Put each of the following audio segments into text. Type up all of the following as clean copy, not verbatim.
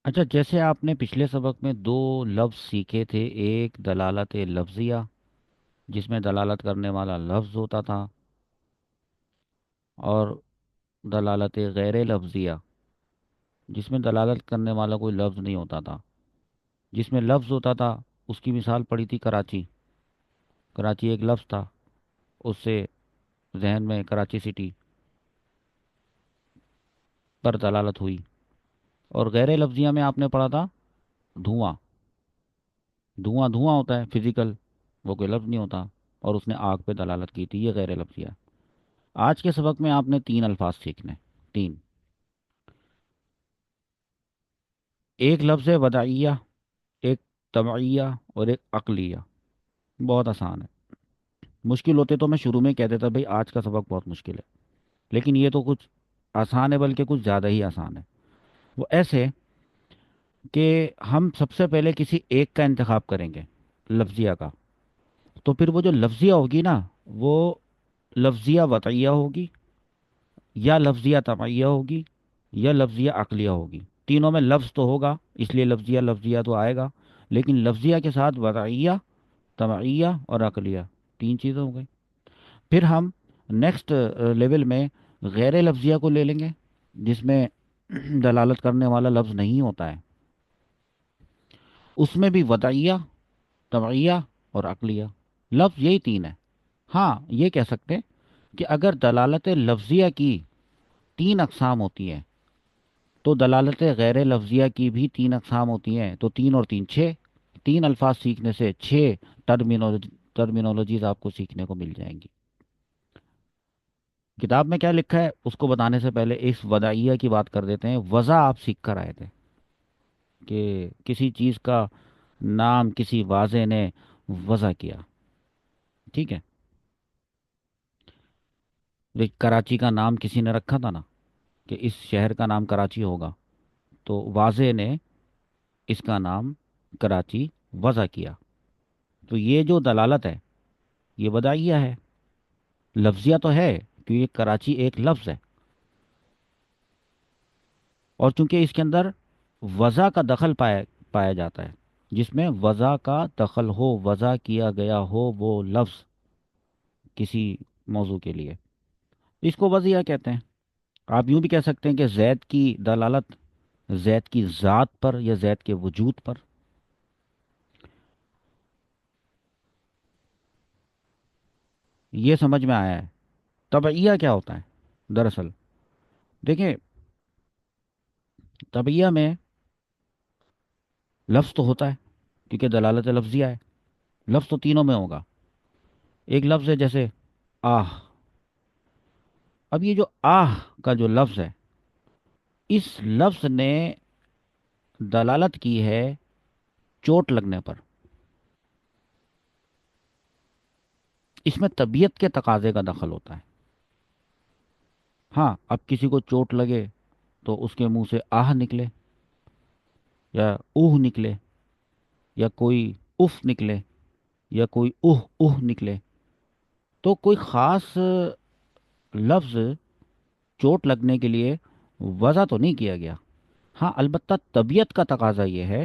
اچھا، جیسے آپ نے پچھلے سبق میں دو لفظ سیکھے تھے، ایک دلالت لفظیہ جس میں دلالت کرنے والا لفظ ہوتا تھا، اور دلالت غیر لفظیہ جس میں دلالت کرنے والا کوئی لفظ نہیں ہوتا تھا، جس میں لفظ ہوتا تھا۔ اس کی مثال پڑی تھی کراچی۔ کراچی ایک لفظ تھا، اس سے ذہن میں کراچی سٹی پر دلالت ہوئی۔ اور غیر لفظیہ میں آپ نے پڑھا تھا دھواں۔ دھواں دھواں ہوتا ہے فزیکل، وہ کوئی لفظ نہیں ہوتا، اور اس نے آگ پہ دلالت کی تھی، یہ غیر لفظیہ۔ آج کے سبق میں آپ نے تین الفاظ سیکھنے، تین۔ ایک لفظ ہے وداعیہ، ایک طبعیہ، اور ایک عقلیہ۔ بہت آسان ہے۔ مشکل ہوتے تو میں شروع میں کہہ دیتا بھائی آج کا سبق بہت مشکل ہے، لیکن یہ تو کچھ آسان ہے، بلکہ کچھ زیادہ ہی آسان ہے۔ وہ ایسے کہ ہم سب سے پہلے کسی ایک کا انتخاب کریں گے، لفظیہ کا۔ تو پھر وہ جو لفظیہ ہوگی نا، وہ لفظیہ وضعیہ ہوگی، یا لفظیہ طبعیہ ہوگی، یا لفظیہ عقلیہ ہوگی۔ تینوں میں لفظ تو ہوگا، اس لیے لفظیہ لفظیہ تو آئے گا، لیکن لفظیہ کے ساتھ وضعیہ، طبعیہ اور عقلیہ، تین چیزیں ہو گئی۔ پھر ہم نیکسٹ لیول میں غیر لفظیہ کو لے لیں گے، جس میں دلالت کرنے والا لفظ نہیں ہوتا ہے۔ اس میں بھی وضعیہ، طبعیہ اور عقلیہ، لفظ یہی تین ہے۔ ہاں، یہ کہہ سکتے ہیں کہ اگر دلالت لفظیہ کی تین اقسام ہوتی ہیں، تو دلالت غیر لفظیہ کی بھی تین اقسام ہوتی ہیں، تو تین اور تین چھ۔ تین الفاظ سیکھنے سے چھ ٹرمینالوجیز آپ کو سیکھنے کو مل جائیں گی۔ کتاب میں کیا لکھا ہے اس کو بتانے سے پہلے اس وضعیہ کی بات کر دیتے ہیں۔ وضع آپ سیکھ کر آئے تھے کہ کسی چیز کا نام کسی واضح نے وضع کیا، ٹھیک ہے؟ کراچی کا نام کسی نے رکھا تھا نا، کہ اس شہر کا نام کراچی ہوگا، تو واضح نے اس کا نام کراچی وضع کیا۔ تو یہ جو دلالت ہے یہ وضعیہ ہے، لفظیہ تو ہے کیونکہ کراچی ایک لفظ ہے، اور چونکہ اس کے اندر وضع کا دخل پایا جاتا ہے، جس میں وضع کا دخل ہو، وضع کیا گیا ہو وہ لفظ کسی موضوع کے لیے، اس کو وضعیہ کہتے ہیں۔ آپ یوں بھی کہہ سکتے ہیں کہ زید کی دلالت زید کی ذات پر یا زید کے وجود پر۔ یہ سمجھ میں آیا ہے؟ طبعیہ کیا ہوتا ہے دراصل؟ دیکھیں، طبعیہ میں لفظ تو ہوتا ہے کیونکہ دلالت لفظیہ ہے، لفظ تو تینوں میں ہوگا۔ ایک لفظ ہے جیسے آہ۔ اب یہ جو آہ کا جو لفظ ہے، اس لفظ نے دلالت کی ہے چوٹ لگنے پر۔ اس میں طبیعت کے تقاضے کا دخل ہوتا ہے۔ ہاں، اب کسی کو چوٹ لگے تو اس کے منہ سے آہ نکلے، یا اوہ نکلے، یا کوئی اف نکلے، یا کوئی اوہ اوہ نکلے، تو کوئی خاص لفظ چوٹ لگنے کے لیے وضع تو نہیں کیا گیا۔ ہاں، البتہ طبیعت کا تقاضا یہ ہے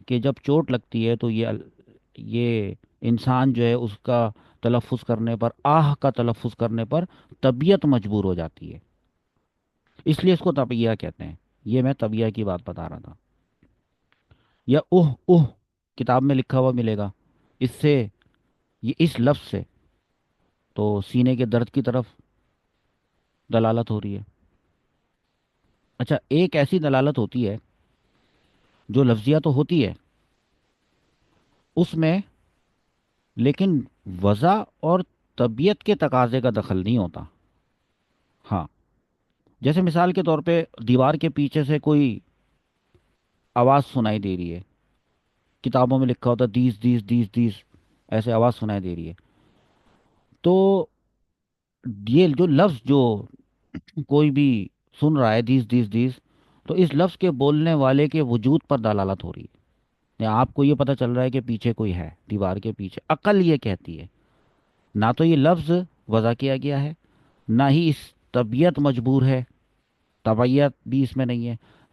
کہ جب چوٹ لگتی ہے تو یہ انسان جو ہے اس کا تلفظ کرنے پر، آہ کا تلفظ کرنے پر طبیعت مجبور ہو جاتی ہے، اس لیے اس کو طبیعہ کہتے ہیں۔ یہ میں طبیعہ کی بات بتا رہا تھا۔ یا اوہ اوہ کتاب میں لکھا ہوا ملے گا، اس سے، یہ اس لفظ سے تو سینے کے درد کی طرف دلالت ہو رہی ہے۔ اچھا، ایک ایسی دلالت ہوتی ہے جو لفظیہ تو ہوتی ہے، اس میں لیکن وضع اور طبیعت کے تقاضے کا دخل نہیں ہوتا۔ ہاں، جیسے مثال کے طور پہ دیوار کے پیچھے سے کوئی آواز سنائی دے رہی ہے، کتابوں میں لکھا ہوتا ہے دیس دیس دیس دیس، ایسے آواز سنائی دے رہی ہے، تو یہ جو لفظ جو کوئی بھی سن رہا ہے دیس دیس دیس، تو اس لفظ کے بولنے والے کے وجود پر دلالت ہو رہی ہے، یا آپ کو یہ پتہ چل رہا ہے کہ پیچھے کوئی ہے، دیوار کے پیچھے۔ عقل یہ کہتی ہے نہ تو یہ لفظ وضع کیا گیا ہے، نہ ہی اس طبیعت مجبور ہے، طبعیت بھی اس میں نہیں ہے،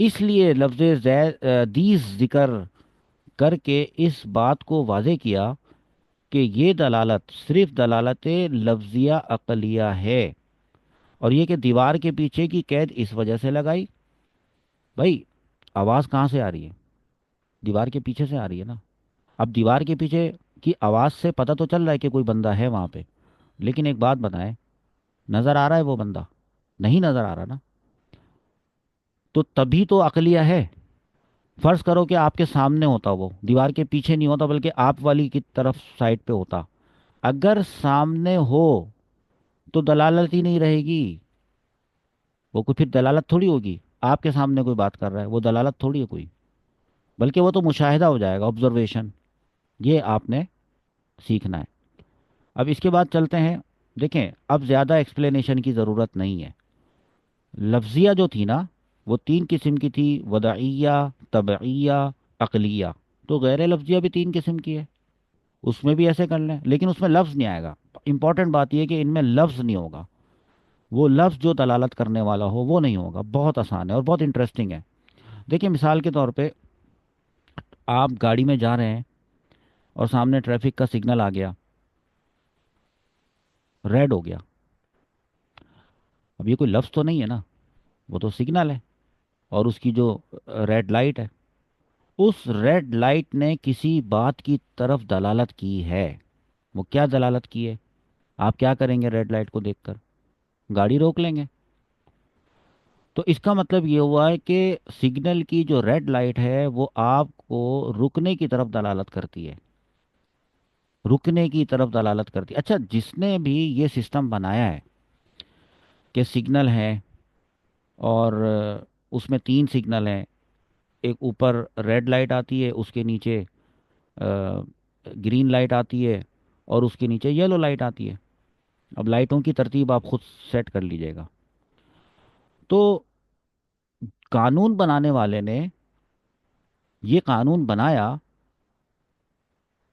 اس لیے لفظ دیس ذکر کر کے اس بات کو واضح کیا کہ یہ دلالت صرف دلالت لفظیہ عقلیہ ہے، اور یہ کہ دیوار کے پیچھے کی قید اس وجہ سے لگائی. بھائی، آواز کہاں سے آ رہی ہے؟ دیوار کے پیچھے سے آ رہی ہے نا. اب دیوار کے پیچھے کی آواز سے پتہ تو چل رہا ہے کہ کوئی بندہ ہے وہاں پہ، لیکن ایک بات بتائیں، نظر آ رہا ہے وہ بندہ؟ نہیں نظر آ رہا نا. تو تبھی تو عقلیہ ہے. فرض کرو کہ آپ کے سامنے ہوتا، وہ دیوار کے پیچھے نہیں ہوتا بلکہ آپ والی کی طرف سائڈ پہ ہوتا. اگر سامنے ہو تو دلالت ہی نہیں رہے گی. وہ کوئی پھر دلالت تھوڑی ہوگی. آپ کے سامنے کوئی بات کر رہا ہے، وہ دلالت تھوڑی ہے کوئی، بلکہ وہ تو مشاہدہ ہو جائے گا، آبزرویشن. یہ آپ نے سیکھنا ہے. اب اس کے بعد چلتے ہیں. دیکھیں، اب زیادہ ایکسپلینیشن کی ضرورت نہیں ہے. لفظیہ جو تھی نا، وہ تین قسم کی تھی: وداعیہ، طبعیہ، عقلیہ. تو غیر لفظیہ بھی تین قسم کی ہے. اس میں بھی ایسے کر لیں، لیکن اس میں لفظ نہیں آئے گا. امپورٹنٹ بات یہ ہے کہ ان میں لفظ نہیں ہوگا. وہ لفظ جو دلالت کرنے والا ہو وہ نہیں ہوگا. بہت آسان ہے اور بہت انٹرسٹنگ ہے. دیکھیں، مثال کے طور پہ آپ گاڑی میں جا رہے ہیں اور سامنے ٹریفک کا سگنل آ گیا، ریڈ ہو گیا. اب یہ کوئی لفظ تو نہیں ہے نا، وہ تو سگنل ہے. اور اس کی جو ریڈ لائٹ ہے، اس ریڈ لائٹ نے کسی بات کی طرف دلالت کی ہے. وہ کیا دلالت کی ہے؟ آپ کیا کریں گے ریڈ لائٹ کو دیکھ کر؟ گاڑی روک لیں گے. تو اس کا مطلب یہ ہوا ہے کہ سگنل کی جو ریڈ لائٹ ہے وہ آپ کو رکنے کی طرف دلالت کرتی ہے. رکنے کی طرف دلالت کرتی ہے. اچھا، جس نے بھی یہ سسٹم بنایا ہے کہ سگنل ہے، اور اس میں تین سگنل ہیں. ایک اوپر ریڈ لائٹ آتی ہے، اس کے نیچے گرین لائٹ آتی ہے، اور اس کے نیچے یلو لائٹ آتی ہے. اب لائٹوں کی ترتیب آپ خود سیٹ کر لیجئے گا. تو قانون بنانے والے نے یہ قانون بنایا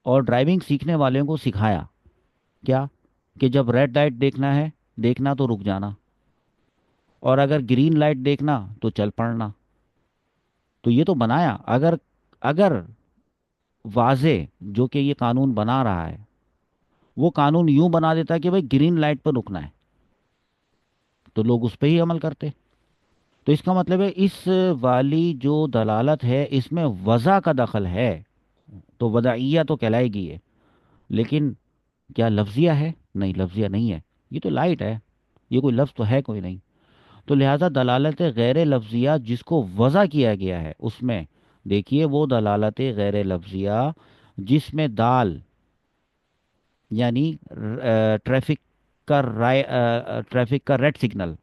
اور ڈرائیونگ سیکھنے والوں کو سکھایا. کیا؟ کہ جب ریڈ لائٹ دیکھنا ہے، دیکھنا تو رک جانا، اور اگر گرین لائٹ دیکھنا تو چل پڑنا. تو یہ تو بنایا. اگر اگر واضح جو کہ یہ قانون بنا رہا ہے، وہ قانون یوں بنا دیتا کہ بھائی گرین لائٹ پر رکنا ہے، تو لوگ اس پہ ہی عمل کرتے. تو اس کا مطلب ہے اس والی جو دلالت ہے اس میں وضع کا دخل ہے، تو وضعیہ تو کہلائے گی یہ. لیکن کیا لفظیہ ہے؟ نہیں، لفظیہ نہیں ہے. یہ تو لائٹ ہے، یہ کوئی لفظ تو ہے کوئی نہیں. تو لہذا دلالت غیر لفظیہ جس کو وضع کیا گیا ہے اس میں، دیکھیے، وہ دلالت غیر لفظیہ جس میں دال، یعنی ٹریفک ٹریفک کا ریڈ سگنل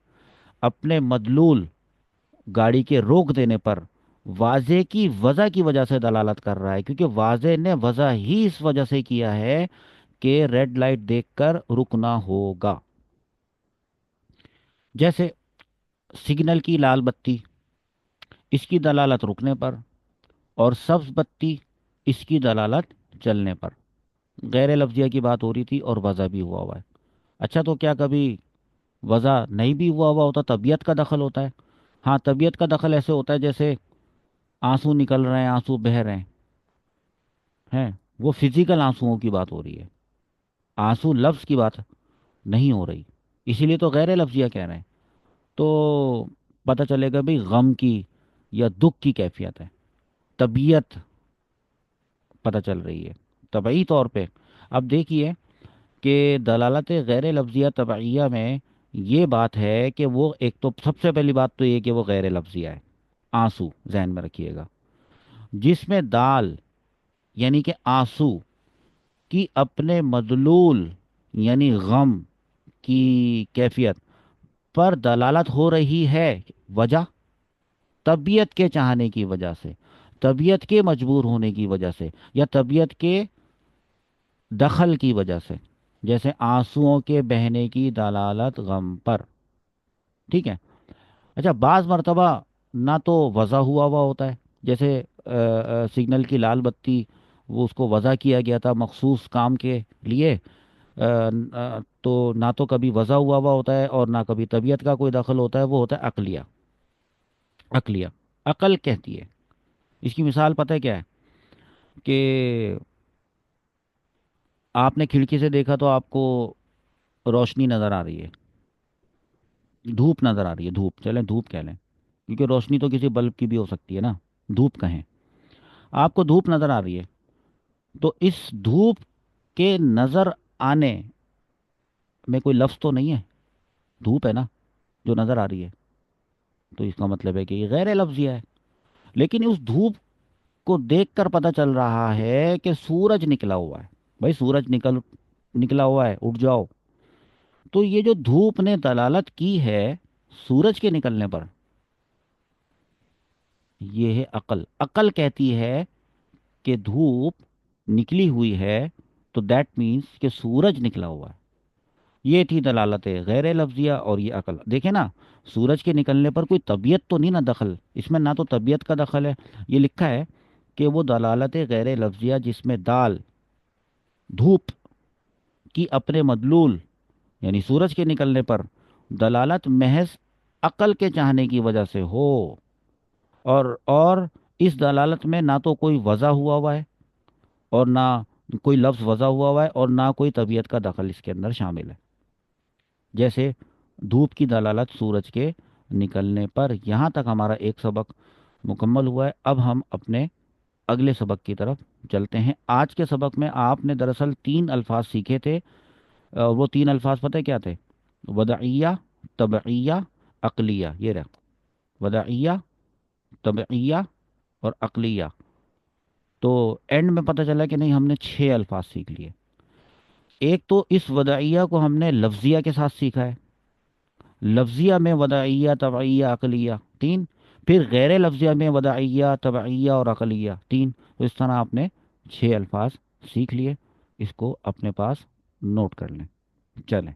اپنے مدلول گاڑی کے روک دینے پر واضح کی وجہ کی وجہ سے دلالت کر رہا ہے، کیونکہ واضح نے وجہ ہی اس وجہ سے کیا ہے کہ ریڈ لائٹ دیکھ کر رکنا ہوگا. جیسے سگنل کی لال بتی، اس کی دلالت رکنے پر، اور سبز بتی اس کی دلالت چلنے پر. غیر لفظیہ کی بات ہو رہی تھی اور وضع بھی ہوا ہوا ہے. اچھا، تو کیا کبھی وضع نہیں بھی ہوا ہوا ہوتا، طبیعت کا دخل ہوتا ہے؟ ہاں، طبیعت کا دخل ایسے ہوتا ہے جیسے آنسو نکل رہے ہیں، آنسو بہہ رہے ہیں. وہ فزیکل آنسوؤں کی بات ہو رہی ہے، آنسو لفظ کی بات نہیں ہو رہی. اسی لیے تو غیر لفظیہ کہہ رہے ہیں. تو پتہ چلے گا بھئی غم کی یا دکھ کی کیفیت ہے، طبیعت پتہ چل رہی ہے طبعی طور پہ. اب دیکھیے کہ دلالت غیر لفظیہ طبعیہ میں یہ بات ہے کہ وہ ایک تو سب سے پہلی بات تو یہ کہ وہ غیر لفظیہ ہے. آنسو ذہن میں رکھیے گا، جس میں دال یعنی کہ آنسو کی اپنے مدلول یعنی غم کی کیفیت پر دلالت ہو رہی ہے. وجہ طبیعت کے چاہنے کی وجہ سے، طبیعت کے مجبور ہونے کی وجہ سے، یا طبیعت کے دخل کی وجہ سے. جیسے آنسوؤں کے بہنے کی دلالت غم پر. ٹھیک ہے. اچھا، بعض مرتبہ نہ تو وضع ہوا ہوا ہوتا ہے، جیسے سگنل کی لال بتی، وہ اس کو وضع کیا گیا تھا مخصوص کام کے لیے. تو نہ تو کبھی وضع ہوا ہوا ہوتا ہے اور نہ کبھی طبیعت کا کوئی دخل ہوتا ہے. وہ ہوتا ہے عقلیہ. عقلیہ. عقل کہتی ہے. اس کی مثال پتہ ہے کیا ہے؟ کہ آپ نے کھڑکی سے دیکھا تو آپ کو روشنی نظر آ رہی ہے، دھوپ نظر آ رہی ہے، دھوپ چلیں دھوپ کہہ لیں، کیونکہ روشنی تو کسی بلب کی بھی ہو سکتی ہے نا، دھوپ کہیں. آپ کو دھوپ نظر آ رہی ہے، تو اس دھوپ کے نظر آنے میں کوئی لفظ تو نہیں ہے، دھوپ ہے نا جو نظر آ رہی ہے. تو اس کا مطلب ہے کہ یہ غیر لفظیہ ہے. لیکن اس دھوپ کو دیکھ کر پتہ چل رہا ہے کہ سورج نکلا ہوا ہے. بھائی سورج نکلا ہوا ہے، اٹھ جاؤ. تو یہ جو دھوپ نے دلالت کی ہے سورج کے نکلنے پر، یہ ہے عقل. عقل کہتی ہے کہ دھوپ نکلی ہوئی ہے، تو دیٹ مینس کہ سورج نکلا ہوا ہے. یہ تھی دلالت غیر لفظیہ. اور یہ عقل دیکھیں نا، سورج کے نکلنے پر کوئی طبیعت تو نہیں نا دخل، اس میں نہ تو طبیعت کا دخل ہے. یہ لکھا ہے کہ وہ دلالت غیر لفظیہ جس میں دال دھوپ کی اپنے مدلول یعنی سورج کے نکلنے پر دلالت محض عقل کے چاہنے کی وجہ سے ہو. اور اس دلالت میں نہ تو کوئی وضع ہوا ہے، اور نہ کوئی لفظ وضع ہوا ہے، اور نہ کوئی طبیعت کا دخل اس کے اندر شامل ہے. جیسے دھوپ کی دلالت سورج کے نکلنے پر. یہاں تک ہمارا ایک سبق مکمل ہوا ہے. اب ہم اپنے اگلے سبق کی طرف چلتے ہیں. آج کے سبق میں آپ نے دراصل تین الفاظ سیکھے تھے. وہ تین الفاظ پتہ ہے کیا تھے؟ وضعیہ، طبعیہ، عقلیہ. یہ رہا وضعیہ، طبعیہ اور عقلیہ. تو اینڈ میں پتہ چلا کہ نہیں، ہم نے چھ الفاظ سیکھ لیے. ایک تو اس وضعیہ کو ہم نے لفظیہ کے ساتھ سیکھا ہے. لفظیہ میں وضعیہ، طبعیہ، عقلیہ تین. پھر غیر لفظیہ میں وضعیہ، طبعیہ اور عقلیہ تین. تو اس طرح آپ نے چھ الفاظ سیکھ لیے. اس کو اپنے پاس نوٹ کر لیں. چلیں.